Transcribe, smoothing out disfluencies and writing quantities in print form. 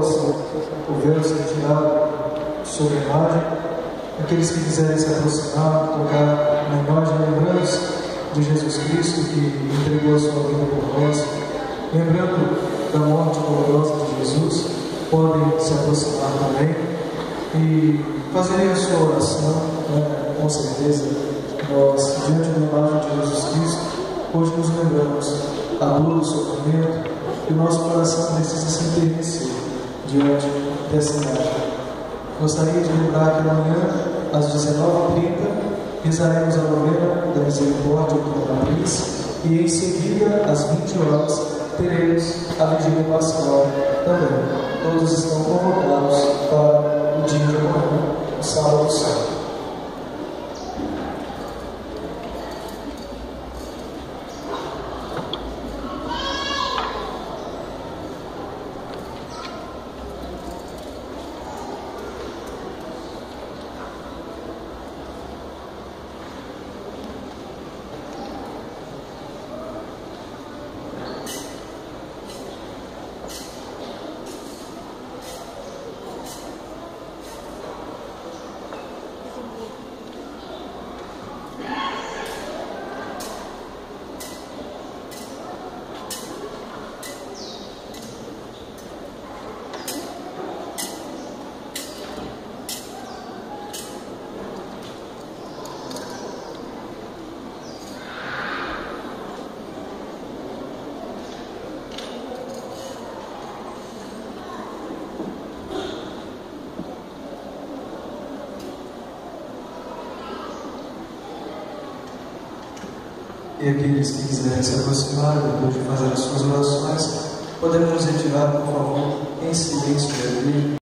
o véu ser tirado sobre a imagem. Aqueles que quiserem se aproximar, tocar na imagem, lembrando-se de Jesus Cristo que entregou a sua vida por nós, lembrando da morte dolorosa de Jesus, podem se aproximar também e fazerem a sua oração, né? Com certeza, nós, diante da imagem de Jesus Cristo, hoje nos lembramos a dor do sofrimento e o nosso coração precisa se enternecer diante dessa imagem. Gostaria de lembrar que amanhã, às 19h30, rezaremos a novena da Misericórdia do Matriz e em seguida, às 20 horas, teremos a Vigília Pascal também. Todos estão convocados para o dia de amanhã, o Sábado Santo. E aqueles que quiserem se aproximar, depois de fazer as suas orações, podemos nos retirar, por favor, em silêncio da igreja.